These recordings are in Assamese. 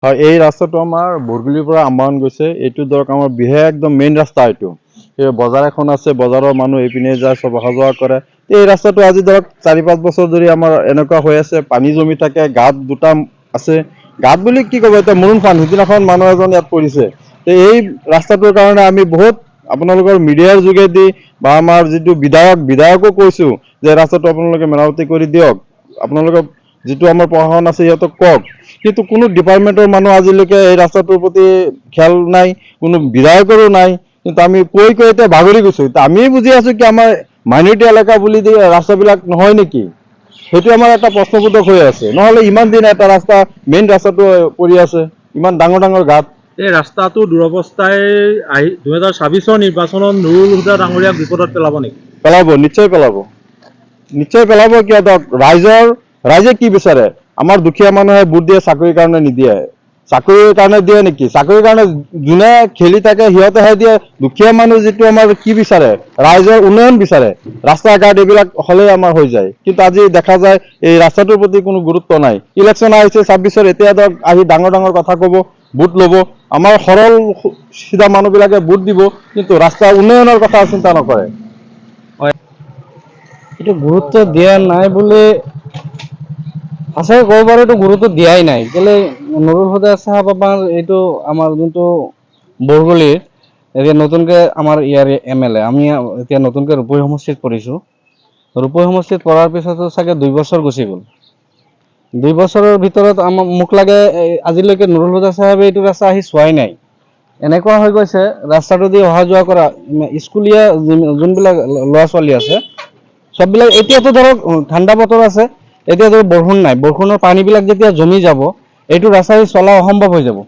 হয়, এই ৰাস্তাটো আমাৰ বৰগুলিৰ পৰা আমবাগান গৈছে। এইটো ধৰক আমাৰ বিশেষ একদম মেইন ৰাস্তা এইটো। এই বজাৰ এখন আছে, বজাৰৰ মানুহ এইপিনে যায়, চব অহা যোৱা কৰে। এই ৰাস্তাটো আজি ধৰক 4-5 বছৰ ধৰি আমাৰ এনেকুৱা হৈ আছে, পানী জমি থাকে, গাঁত দুটা আছে। গাঁত বুলি কি ক'ব, এতিয়া মুৰুণ সিদিনাখন মানুহ এজন ইয়াত পৰিছে। এই ৰাস্তাটোৰ কাৰণে আমি বহুত আপোনালোকৰ মিডিয়াৰ যোগেদি বা আমাৰ যিটো বিধায়কো কৈছো যে ৰাস্তাটো আপোনালোকে মেৰামতি কৰি দিয়ক। আপোনালোকে যিটো আমাৰ প্ৰশাসন আছে সিহঁতক কওক, কিন্তু কোনো ডিপাৰ্টমেণ্টৰ মানুহ আজিলৈকে এই ৰাস্তাটোৰ প্ৰতি খেয়াল নাই, কোনো বিধায়কৰো নাই। কিন্তু আমি কৈ এতিয়া ভাগৰি গৈছো। আমি বুজি আছো কি আমাৰ মাইনৰিটি এলেকা বুলি ৰাস্তাবিলাক নহয় নেকি, সেইটো আমাৰ এটা প্ৰশ্নবোধক হৈ আছে। নহ'লে ইমান দিন এটা ৰাস্তা মেইন ৰাস্তাটো পৰি আছে, ইমান ডাঙৰ ডাঙৰ গাঁত। এই ৰাস্তাটো দুৰৱস্থাই 2026 নিৰ্বাচনত নুৰুল হুদা ডাঙৰীয়াক বিপদত পেলাব নেকি? পেলাব, নিশ্চয় পেলাব, নিশ্চয় পেলাব। কিয় ধৰক ৰাইজে কি বিচাৰে? আমাৰ দুখীয়া মানুহে ভোট দিয়ে চাকৰিৰ কাৰণে নিদিয়ে। চাকৰিৰ কাৰণে দিয়ে নেকি? চাকৰিৰ কাৰণে যোনে খেলি থাকে সিহঁতেহে দিয়ে। দুখীয়া মানুহ যিটো আমাৰ কি বিচাৰে? ৰাইজৰ উন্নয়ন বিচাৰে। ৰাস্তা ঘাট এইবিলাক হ'লেই আমাৰ হৈ যায়। কিন্তু আজি দেখা যায় এই ৰাস্তাটোৰ প্ৰতি কোনো গুৰুত্ব নাই। ইলেকশ্যন আহিছে 26-ৰ, এতিয়া ধৰক আহি ডাঙৰ ডাঙৰ কথা ক'ব, ভোট ল'ব। আমাৰ সৰল সিধা মানুহবিলাকে ভোট দিব, কিন্তু ৰাস্তা উন্নয়নৰ কথা চিন্তা নকৰে। এইটো গুৰুত্ব দিয়া নাই বুলি সঁচাকৈ ক'ব পাৰো, এইটো গুৰুত্ব দিয়াই নাই। কেলে নুৰুল হুদা চাহাব এইটো আমাৰ যোনটো বৰগুলিৰ এতিয়া নতুনকে আমাৰ ইয়াৰে MLA, আমি এতিয়া নতুনকে ৰূপহী সমষ্টিত পৰিছোঁ। ৰূপহী সমষ্টিত পৰাৰ পিছতো চাগে 2 বছৰ গুচি গ'ল। 2 বছৰৰ ভিতৰত মোক লাগে আজিলৈকে নুৰুল হুদা চাহাবে এইটো ৰাস্তা আহি চোৱাই নাই। এনেকুৱা হৈ গৈছে, ৰাস্তাটো দি অহা যোৱা কৰা স্কুলীয়া যোনবিলাক ল'ৰা ছোৱালী আছে সববিলাক, এতিয়াতো ধৰক ঠাণ্ডা বতৰ আছে, এতিয়া ধৰক বৰষুণ নাই, বৰষুণৰ পানীবিলাক যেতিয়া জমি যাব এইটো ৰাস্তা চলা অসম্ভৱ হৈ যাব।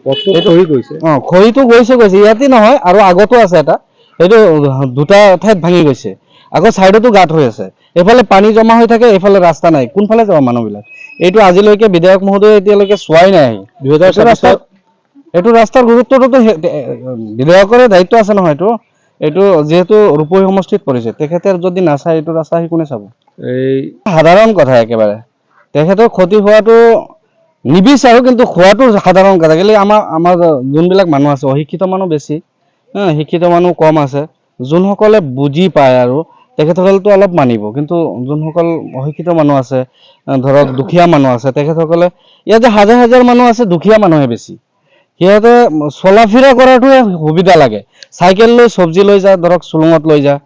খহিটো গৈছে ইয়াতে নহয়, আৰু আগতো আছে এটা, সেইটো 2টা ঠাইত ভাঙি গৈছে। আকৌ চাইডতো গাঁত হৈ আছে, এইফালে পানী জমা হৈ থাকে, এইফালে ৰাস্তা নাই, কোনফালে যাব মানুহবিলাক? এইটো আজিলৈকে বিধায়ক মহোদয়ে এতিয়ালৈকে চোৱাই নাই। 2026 এইটো ৰাস্তাৰ গুৰুত্বটোতো বিধায়কৰে দায়িত্ব আছে নহয়। এইটো যিহেতু ৰূপহী সমষ্টিত পৰিছে, তেখেতে যদি নাচায় এইটো ৰাস্তা আহি কোনে চাব? এই সাধাৰণ কথা একেবাৰে। তেখেতৰ ক্ষতি হোৱাটো নিবিচাৰো, কিন্তু খোৱাটো সাধাৰণ কথা। কেলে আমাৰ যোনবিলাক মানুহ আছে, অশিক্ষিত মানুহ বেছি, শিক্ষিত মানুহ কম আছে। যোনসকলে বুজি পায় আৰু তেখেতসকলেতো অলপ মানিব, কিন্তু যোনসকল অশিক্ষিত মানুহ আছে, ধৰক দুখীয়া মানুহ আছে, তেখেতসকলে ইয়াতে হাজাৰ হাজাৰ মানুহ আছে, দুখীয়া মানুহে বেছি। সিহঁতে চলা ফিৰা কৰাটোহে সুবিধা লাগে। চাইকেল লৈ চব্জি লৈ যায়, ধৰক চুলুঙত লৈ যায়।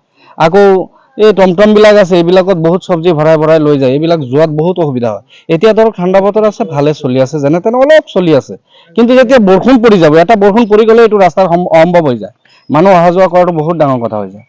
আকৌ এই টমটম বিলাক আছে, এইবিলাকত বহুত চব্জি ভৰাই ভৰাই লৈ যায়, এইবিলাক যোৱাত বহুত অসুবিধা হয়। এতিয়া ধৰক ঠাণ্ডা বতৰ আছে, ভালে চলি আছে, যেনে তেনে অলপ চলি আছে। কিন্তু যেতিয়া বৰষুণ পৰি যাব, এটা বৰষুণ পৰি গ'লে এইটো ৰাস্তাৰ অসম্ভৱ হৈ যায়। মানুহ অহা যোৱা কৰাটো বহুত ডাঙৰ কথা হৈ যায়।